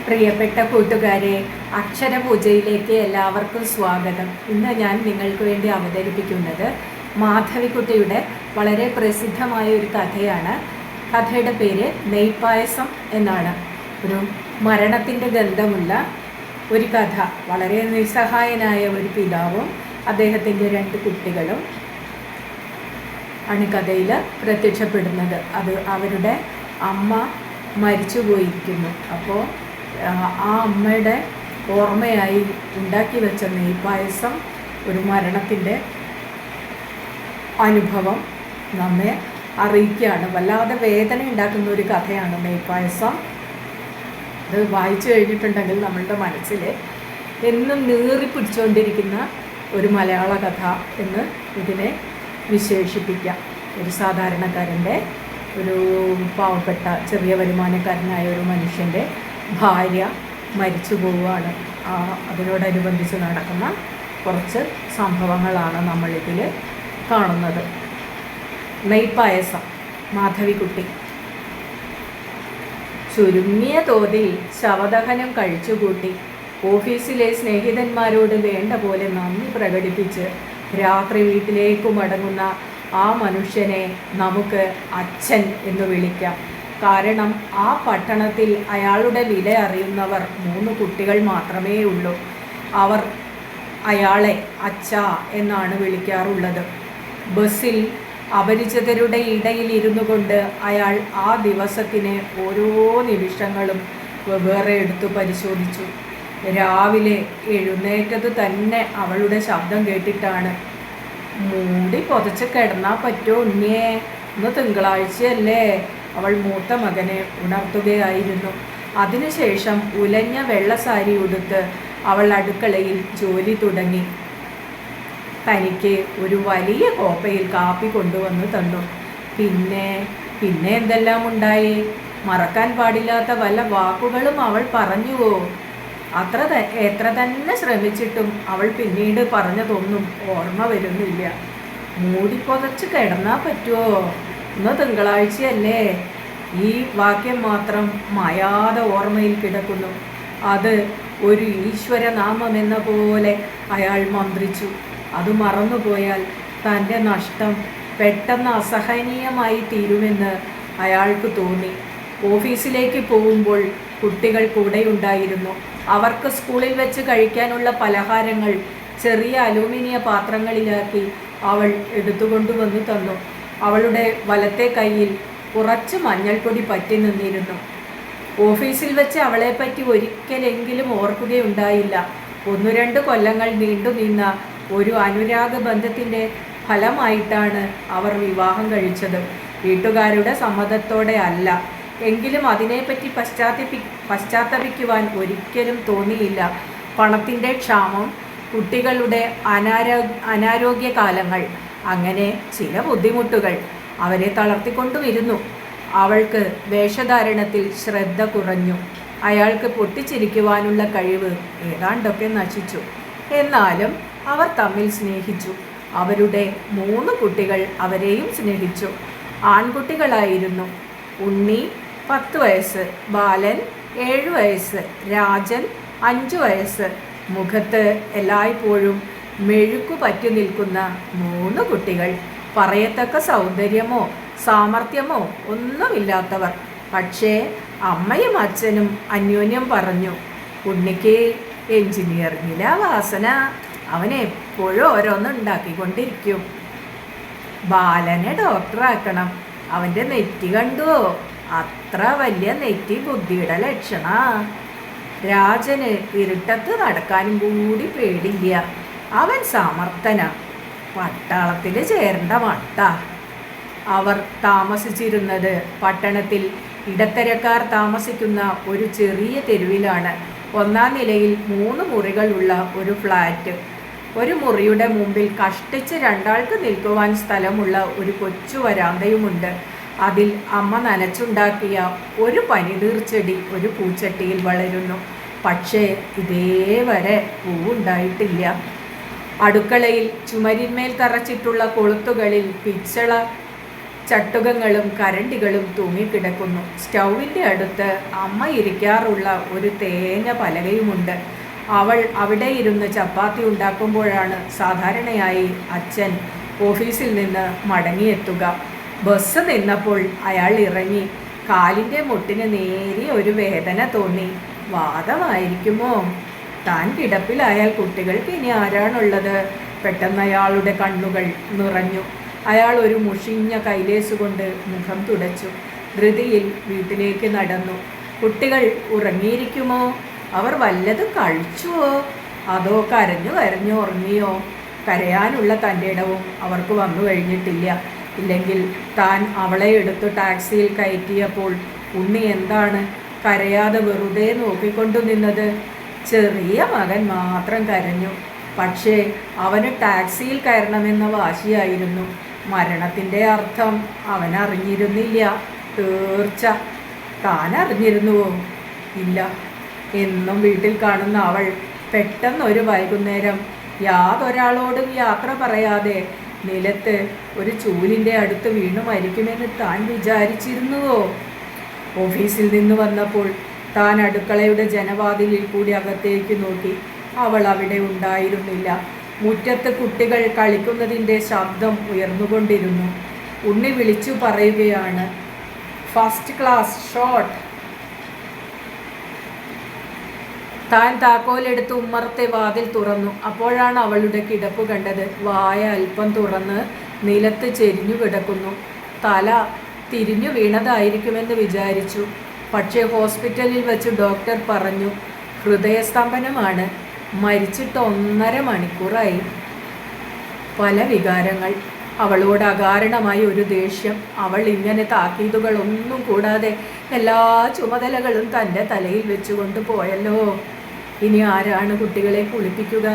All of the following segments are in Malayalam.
പ്രിയപ്പെട്ട കൂട്ടുകാരെ, അക്ഷരപൂജയിലേക്ക് എല്ലാവർക്കും സ്വാഗതം. ഇന്ന് ഞാൻ നിങ്ങൾക്ക് വേണ്ടി അവതരിപ്പിക്കുന്നത് മാധവിക്കുട്ടിയുടെ വളരെ പ്രസിദ്ധമായ ഒരു കഥയാണ്. കഥയുടെ പേര് നെയ്പായസം എന്നാണ്. ഒരു മരണത്തിൻ്റെ ഗന്ധമുള്ള ഒരു കഥ. വളരെ നിസ്സഹായനായ ഒരു പിതാവും അദ്ദേഹത്തിൻ്റെ 2 കുട്ടികളും ആണ് കഥയിൽ പ്രത്യക്ഷപ്പെടുന്നത്. അത് അവരുടെ അമ്മ മരിച്ചു പോയിരിക്കുന്നു. അപ്പോൾ ആ അമ്മയുടെ ഓർമ്മയായി ഉണ്ടാക്കി വെച്ച നെയ്പായസം ഒരു മരണത്തിൻ്റെ അനുഭവം നമ്മെ അറിയിക്കുകയാണ്. വല്ലാതെ വേദന ഉണ്ടാക്കുന്ന ഒരു കഥയാണ് നെയ്പായസം. ഇത് വായിച്ചു കഴിഞ്ഞിട്ടുണ്ടെങ്കിൽ നമ്മളുടെ മനസ്സിൽ എന്നും നീറി പിടിച്ചുകൊണ്ടിരിക്കുന്ന ഒരു മലയാള കഥ എന്ന് ഇതിനെ വിശേഷിപ്പിക്കാം. ഒരു സാധാരണക്കാരൻ്റെ, ഒരു പാവപ്പെട്ട ചെറിയ വരുമാനക്കാരനായ ഒരു മനുഷ്യൻ്റെ ഭാര്യ മരിച്ചു പോവുകയാണ്. അതിനോടനുബന്ധിച്ച് നടക്കുന്ന കുറച്ച് സംഭവങ്ങളാണ് നമ്മളിതിൽ കാണുന്നത്. നെയ്പായസം. മാധവിക്കുട്ടി ചുരുങ്ങിയ തോതിൽ ശവദഹനം കഴിച്ചുകൂട്ടി ഓഫീസിലെ സ്നേഹിതന്മാരോട് വേണ്ട പോലെ നന്ദി പ്രകടിപ്പിച്ച് രാത്രി വീട്ടിലേക്ക് മടങ്ങുന്ന ആ മനുഷ്യനെ നമുക്ക് അച്ഛൻ എന്ന് വിളിക്കാം. കാരണം ആ പട്ടണത്തിൽ അയാളുടെ വില അറിയുന്നവർ 3 കുട്ടികൾ മാത്രമേ ഉള്ളൂ. അവർ അയാളെ അച്ഛാ എന്നാണ് വിളിക്കാറുള്ളത്. ബസ്സിൽ അപരിചിതരുടെ ഇടയിൽ ഇരുന്നു കൊണ്ട് അയാൾ ആ ദിവസത്തിന് ഓരോ നിമിഷങ്ങളും വെവ്വേറെ എടുത്തു പരിശോധിച്ചു. രാവിലെ എഴുന്നേറ്റത് തന്നെ അവളുടെ ശബ്ദം കേട്ടിട്ടാണ്. മൂടി പുതച്ച് കിടന്നാൽ പറ്റുമോ ഉണ്ണിയേ, ഇന്ന് തിങ്കളാഴ്ചയല്ലേ? അവൾ മൂത്ത മകനെ ഉണർത്തുകയായിരുന്നു. അതിനുശേഷം ഉലഞ്ഞ വെള്ള സാരി ഉടുത്ത് അവൾ അടുക്കളയിൽ ജോലി തുടങ്ങി. തനിക്ക് ഒരു വലിയ കോപ്പയിൽ കാപ്പി കൊണ്ടുവന്ന് തന്നു. പിന്നെ എന്തെല്ലാം ഉണ്ടായി? മറക്കാൻ പാടില്ലാത്ത വല്ല വാക്കുകളും അവൾ പറഞ്ഞുവോ? എത്ര തന്നെ ശ്രമിച്ചിട്ടും അവൾ പിന്നീട് പറഞ്ഞതൊന്നും ഓർമ്മ വരുന്നില്ല. മൂടിപ്പൊതച്ച് കിടന്നാൽ പറ്റുമോ? ഇന്ന് തിങ്കളാഴ്ചയല്ലേ? ഈ വാക്യം മാത്രം മായാതെ ഓർമ്മയിൽ കിടക്കുന്നു. അത് ഒരു ഈശ്വരനാമമെന്ന പോലെ അയാൾ മന്ത്രിച്ചു. അത് മറന്നുപോയാൽ തൻ്റെ നഷ്ടം പെട്ടെന്ന് അസഹനീയമായി തീരുമെന്ന് അയാൾക്ക് തോന്നി. ഓഫീസിലേക്ക് പോകുമ്പോൾ കുട്ടികൾ കൂടെയുണ്ടായിരുന്നു. അവർക്ക് സ്കൂളിൽ വെച്ച് കഴിക്കാനുള്ള പലഹാരങ്ങൾ ചെറിയ അലൂമിനിയ പാത്രങ്ങളിലാക്കി അവൾ എടുത്തുകൊണ്ടുവന്നു തന്നു. അവളുടെ വലത്തെ കൈയിൽ കുറച്ച് മഞ്ഞൾപ്പൊടി പറ്റി നിന്നിരുന്നു. ഓഫീസിൽ വെച്ച് അവളെപ്പറ്റി ഒരിക്കലെങ്കിലും ഓർക്കുകയുണ്ടായില്ല. 1-2 കൊല്ലങ്ങൾ നീണ്ടു നിന്ന ഒരു അനുരാഗ ബന്ധത്തിൻ്റെ ഫലമായിട്ടാണ് അവർ വിവാഹം കഴിച്ചത്. വീട്ടുകാരുടെ സമ്മതത്തോടെ അല്ല. എങ്കിലും അതിനെപ്പറ്റി പശ്ചാത്തപിക്കുവാൻ ഒരിക്കലും തോന്നിയില്ല. പണത്തിൻ്റെ ക്ഷാമം, കുട്ടികളുടെ അനാരോഗ്യകാലങ്ങൾ, അങ്ങനെ ചില ബുദ്ധിമുട്ടുകൾ അവരെ തളർത്തിക്കൊണ്ടുമിരുന്നു. അവൾക്ക് വേഷധാരണത്തിൽ ശ്രദ്ധ കുറഞ്ഞു. അയാൾക്ക് പൊട്ടിച്ചിരിക്കുവാനുള്ള കഴിവ് ഏതാണ്ടൊക്കെ നശിച്ചു. എന്നാലും അവർ തമ്മിൽ സ്നേഹിച്ചു. അവരുടെ 3 കുട്ടികൾ അവരെയും സ്നേഹിച്ചു. ആൺകുട്ടികളായിരുന്നു. ഉണ്ണി 10 വയസ്സ്, ബാലൻ 7 വയസ്സ്, രാജൻ 5 വയസ്സ്. മുഖത്ത് എല്ലായ്പ്പോഴും മെഴുക്കു പറ്റി നിൽക്കുന്ന 3 കുട്ടികൾ. പറയത്തക്ക സൗന്ദര്യമോ സാമർഥ്യമോ ഒന്നുമില്ലാത്തവർ. പക്ഷേ അമ്മയും അച്ഛനും അന്യോന്യം പറഞ്ഞു, ഉണ്ണിക്ക് എൻജിനീയറിങ്ങിലെ വാസന, അവനെപ്പോഴും ഓരോന്നുണ്ടാക്കിക്കൊണ്ടിരിക്കും. ബാലനെ ഡോക്ടറാക്കണം. അവൻ്റെ നെറ്റി കണ്ടുവോ? അത്ര വലിയ നെറ്റി ബുദ്ധിയുടെ ലക്ഷണ. രാജന് ഇരുട്ടത്ത് നടക്കാനും കൂടി പേടില്ല. അവൻ സമർത്ഥന, പട്ടാളത്തിൽ ചേരേണ്ട മട്ട. അവർ താമസിച്ചിരുന്നത് പട്ടണത്തിൽ ഇടത്തരക്കാർ താമസിക്കുന്ന ഒരു ചെറിയ തെരുവിലാണ്. 1-ാം നിലയിൽ 3 മുറികളുള്ള ഒരു ഫ്ലാറ്റ്. ഒരു മുറിയുടെ മുമ്പിൽ കഷ്ടിച്ച് 2 ആൾക്ക് നിൽക്കുവാൻ സ്ഥലമുള്ള ഒരു കൊച്ചു വരാന്തയുമുണ്ട്. അതിൽ അമ്മ നനച്ചുണ്ടാക്കിയ ഒരു പനിനീർച്ചെടി ഒരു പൂച്ചട്ടിയിൽ വളരുന്നു. പക്ഷേ ഇതേവരെ പൂവുണ്ടായിട്ടില്ല. അടുക്കളയിൽ ചുമരിന്മേൽ തറച്ചിട്ടുള്ള കൊളുത്തുകളിൽ പിച്ചള ചട്ടുകങ്ങളും കരണ്ടികളും തൂങ്ങിക്കിടക്കുന്നു. സ്റ്റൗവിൻ്റെ അടുത്ത് അമ്മ ഇരിക്കാറുള്ള ഒരു തേഞ്ഞ പലകയുമുണ്ട്. അവൾ അവിടെ ഇരുന്ന് ചപ്പാത്തി ഉണ്ടാക്കുമ്പോഴാണ് സാധാരണയായി അച്ഛൻ ഓഫീസിൽ നിന്ന് മടങ്ങിയെത്തുക. ബസ് നിന്നപ്പോൾ അയാൾ ഇറങ്ങി. കാലിൻ്റെ മുട്ടിന് നേരിയ ഒരു വേദന തോന്നി. വാദമായിരിക്കുമോ? താൻ കിടപ്പിലായാൽ കുട്ടികൾക്ക് ഇനി ആരാണുള്ളത്? പെട്ടെന്ന് അയാളുടെ കണ്ണുകൾ നിറഞ്ഞു. അയാൾ ഒരു മുഷിഞ്ഞ കൈലേസുകൊണ്ട് മുഖം തുടച്ചു. ധൃതിയിൽ വീട്ടിലേക്ക് നടന്നു. കുട്ടികൾ ഉറങ്ങിയിരിക്കുമോ? അവർ വല്ലതും കഴിച്ചുവോ? അതോ കരഞ്ഞു കരഞ്ഞു ഉറങ്ങിയോ? കരയാനുള്ള തൻ്റെ ഇടവും അവർക്ക് വന്നു കഴിഞ്ഞിട്ടില്ല. ഇല്ലെങ്കിൽ താൻ അവളെ എടുത്ത് ടാക്സിയിൽ കയറ്റിയപ്പോൾ ഉണ്ണി എന്താണ് കരയാതെ വെറുതെ നോക്കിക്കൊണ്ടു നിന്നത്? ചെറിയ മകൻ മാത്രം കരഞ്ഞു. പക്ഷേ അവന് ടാക്സിയിൽ കയറണമെന്ന വാശിയായിരുന്നു. മരണത്തിൻ്റെ അർത്ഥം അവൻ അറിഞ്ഞിരുന്നില്ല. തീർച്ച. താൻ അറിഞ്ഞിരുന്നുവോ? ഇല്ല. എന്നും വീട്ടിൽ കാണുന്ന അവൾ പെട്ടെന്നൊരു വൈകുന്നേരം യാതൊരാളോടും യാത്ര പറയാതെ നിലത്ത് ഒരു ചൂലിൻ്റെ അടുത്ത് വീണു മരിക്കുമെന്ന് താൻ വിചാരിച്ചിരുന്നുവോ? ഓഫീസിൽ നിന്ന് വന്നപ്പോൾ താൻ അടുക്കളയുടെ ജനവാതിലിൽ കൂടി അകത്തേക്ക് നോക്കി. അവൾ അവിടെ ഉണ്ടായിരുന്നില്ല. മുറ്റത്ത് കുട്ടികൾ കളിക്കുന്നതിൻ്റെ ശബ്ദം ഉയർന്നുകൊണ്ടിരുന്നു. ഉണ്ണി വിളിച്ചു പറയുകയാണ്, ഫസ്റ്റ് ക്ലാസ് ഷോട്ട്. താൻ താക്കോലെടുത്ത് ഉമ്മറത്തെ വാതിൽ തുറന്നു. അപ്പോഴാണ് അവളുടെ കിടപ്പ് കണ്ടത്. വായ അല്പം തുറന്ന് നിലത്ത് ചെരിഞ്ഞു കിടക്കുന്നു. തല തിരിഞ്ഞു വീണതായിരിക്കുമെന്ന് വിചാരിച്ചു. പക്ഷേ ഹോസ്പിറ്റലിൽ വെച്ച് ഡോക്ടർ പറഞ്ഞു, ഹൃദയസ്തംഭനമാണ്. മരിച്ചിട്ട് 1.5 മണിക്കൂറായി. പല വികാരങ്ങൾ. അവളോട് അകാരണമായി ഒരു ദേഷ്യം. അവൾ ഇങ്ങനെ താക്കീതുകളൊന്നും കൂടാതെ എല്ലാ ചുമതലകളും തൻ്റെ തലയിൽ വെച്ചുകൊണ്ട് പോയല്ലോ. ഇനി ആരാണ് കുട്ടികളെ കുളിപ്പിക്കുക?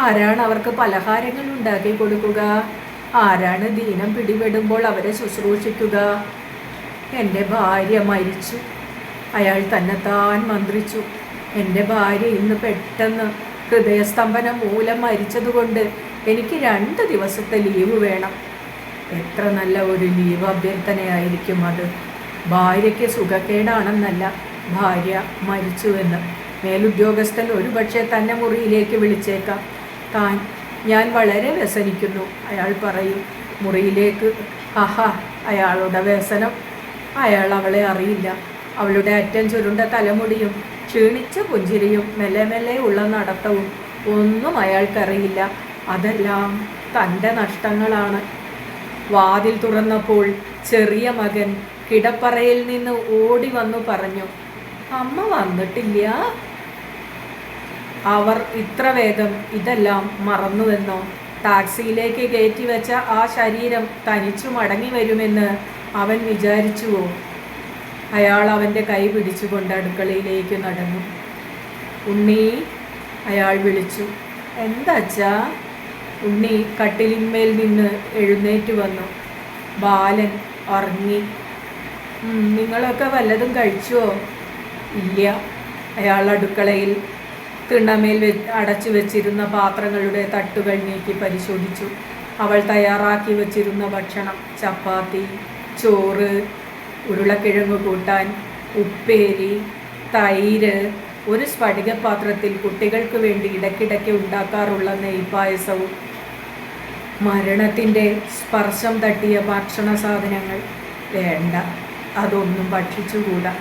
ആരാണ് അവർക്ക് പലഹാരങ്ങൾ ഉണ്ടാക്കി കൊടുക്കുക? ആരാണ് ദീനം പിടിപെടുമ്പോൾ അവരെ ശുശ്രൂഷിക്കുക? എൻ്റെ ഭാര്യ മരിച്ചു. അയാൾ തന്നെത്താൻ മന്ത്രിച്ചു. എൻ്റെ ഭാര്യ ഇന്ന് പെട്ടെന്ന് ഹൃദയസ്തംഭനം മൂലം മരിച്ചതുകൊണ്ട് എനിക്ക് 2 ദിവസത്തെ ലീവ് വേണം. എത്ര നല്ല ഒരു ലീവ് അഭ്യർത്ഥനയായിരിക്കും അത്. ഭാര്യയ്ക്ക് സുഖക്കേടാണെന്നല്ല, ഭാര്യ മരിച്ചുവെന്ന്. മേലുദ്യോഗസ്ഥൻ ഒരുപക്ഷെ തന്നെ മുറിയിലേക്ക് വിളിച്ചേക്കാം. ഞാൻ വളരെ വ്യസനിക്കുന്നു, അയാൾ പറയും. മുറിയിലേക്ക്. അയാളുടെ വ്യസനം. അയാൾ അവളെ അറിയില്ല. അവളുടെ അറ്റം ചുരുണ്ട തലമുടിയും ക്ഷീണിച്ച പുഞ്ചിരിയും മെല്ലെ മെല്ലെ ഉള്ള നടത്തവും ഒന്നും അയാൾക്കറിയില്ല. അതെല്ലാം തൻ്റെ നഷ്ടങ്ങളാണ്. വാതിൽ തുറന്നപ്പോൾ ചെറിയ മകൻ കിടപ്പറയിൽ നിന്ന് ഓടി വന്നു പറഞ്ഞു, അമ്മ വന്നിട്ടില്ല. അവർ ഇത്ര വേഗം ഇതെല്ലാം മറന്നുവെന്നോ? ടാക്സിയിലേക്ക് കയറ്റി വെച്ച ആ ശരീരം തനിച്ചു മടങ്ങി വരുമെന്ന് അവൻ വിചാരിച്ചുവോ? അയാൾ അവൻ്റെ കൈ പിടിച്ചുകൊണ്ട് അടുക്കളയിലേക്ക് നടന്നു. ഉണ്ണി, അയാൾ വിളിച്ചു. എന്താച്ചാ? ഉണ്ണി കട്ടിലിന്മേൽ നിന്ന് എഴുന്നേറ്റ് വന്നു. ബാലൻ ഉറങ്ങി. നിങ്ങളൊക്കെ വല്ലതും കഴിച്ചുവോ? ഇല്ല. അയാൾ അടുക്കളയിൽ തിണ്ണമേൽ അടച്ചു വെച്ചിരുന്ന പാത്രങ്ങളുടെ തട്ടുകൾ നീക്കി പരിശോധിച്ചു. അവൾ തയ്യാറാക്കി വച്ചിരുന്ന ഭക്ഷണം, ചപ്പാത്തി, ചോറ്, ഉരുളക്കിഴങ്ങ് കൂട്ടാൻ, ഉപ്പേരി, തൈര്, ഒരു സ്ഫടികപാത്രത്തിൽ കുട്ടികൾക്ക് വേണ്ടി ഇടയ്ക്കിടയ്ക്ക് ഉണ്ടാക്കാറുള്ള നെയ്പായസവും. മരണത്തിൻ്റെ സ്പർശം തട്ടിയ ഭക്ഷണ സാധനങ്ങൾ വേണ്ട, അതൊന്നും ഭക്ഷിച്ചുകൂടാ.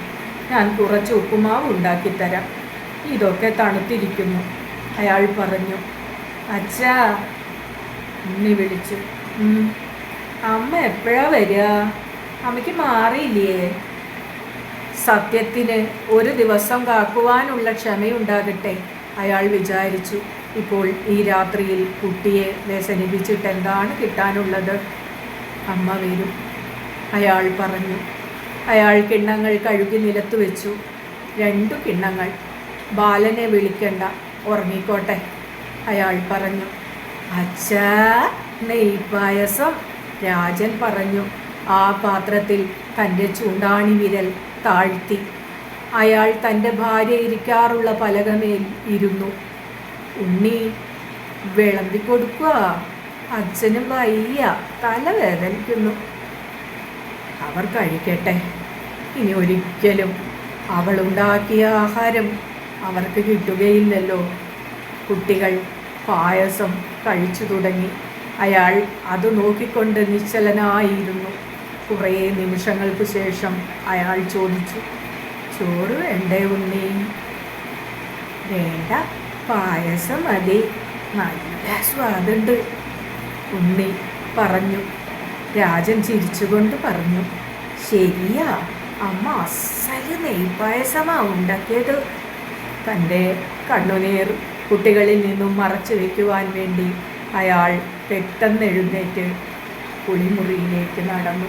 ഞാൻ കുറച്ച് ഉപ്പുമാവ് ഉണ്ടാക്കിത്തരാം. ഇതൊക്കെ തണുത്തിരിക്കുന്നു, അയാൾ പറഞ്ഞു. അച്ഛാ, ഉണ്ണി വിളിച്ചു. അമ്മ എപ്പോഴാ വരിക? അമ്മയ്ക്ക് മാറിയില്ലേ? സത്യത്തിന് ഒരു ദിവസം കാക്കുവാനുള്ള ക്ഷമയുണ്ടാകട്ടെ, അയാൾ വിചാരിച്ചു. ഇപ്പോൾ ഈ രാത്രിയിൽ കുട്ടിയെ വ്യസനിപ്പിച്ചിട്ട് എന്താണ് കിട്ടാനുള്ളത്? അമ്മ വരും, അയാൾ പറഞ്ഞു. അയാൾ കിണ്ണങ്ങൾ കഴുകി നിലത്തു വെച്ചു. 2 കിണ്ണങ്ങൾ. ബാലനെ വിളിക്കണ്ട, ഉറങ്ങിക്കോട്ടെ, അയാൾ പറഞ്ഞു. അച്ഛാ, നെയ്പായസം, രാജൻ പറഞ്ഞു. ആ പാത്രത്തിൽ തൻ്റെ ചൂണ്ടാണി വിരൽ താഴ്ത്തി. അയാൾ തൻ്റെ ഭാര്യ ഇരിക്കാറുള്ള പലകമേൽ ഇരുന്നു. ഉണ്ണി വിളമ്പിക്കൊടുക്കുക. അച്ഛനും വയ്യ, തലവേദനിക്കുന്നു. അവർ കഴിക്കട്ടെ. ഇനി ഒരിക്കലും അവളുണ്ടാക്കിയ ആഹാരം അവർക്ക് കിട്ടുകയില്ലല്ലോ. കുട്ടികൾ പായസം കഴിച്ചു തുടങ്ങി. അയാൾ അത് നോക്കിക്കൊണ്ട് നിശ്ചലനായിരുന്നു. കുറേ നിമിഷങ്ങൾക്ക് ശേഷം അയാൾ ചോദിച്ചു, ചോറ് വേണ്ടേ ഉണ്ണി? വേണ്ട, പായസം മതി, നല്ല സ്വാദുണ്ട്, ഉണ്ണി പറഞ്ഞു. രാജൻ ചിരിച്ചുകൊണ്ട് പറഞ്ഞു, ശരിയാ, അമ്മ അസല് നെയ്പായസമാ ഉണ്ടാക്കിയത്. തൻ്റെ കണ്ണുനീർ കുട്ടികളിൽ നിന്നും മറച്ചു വയ്ക്കുവാൻ വേണ്ടി അയാൾ പെട്ടെന്ന് എഴുന്നേറ്റ് കുളിമുറിയിലേക്ക് നടന്നു.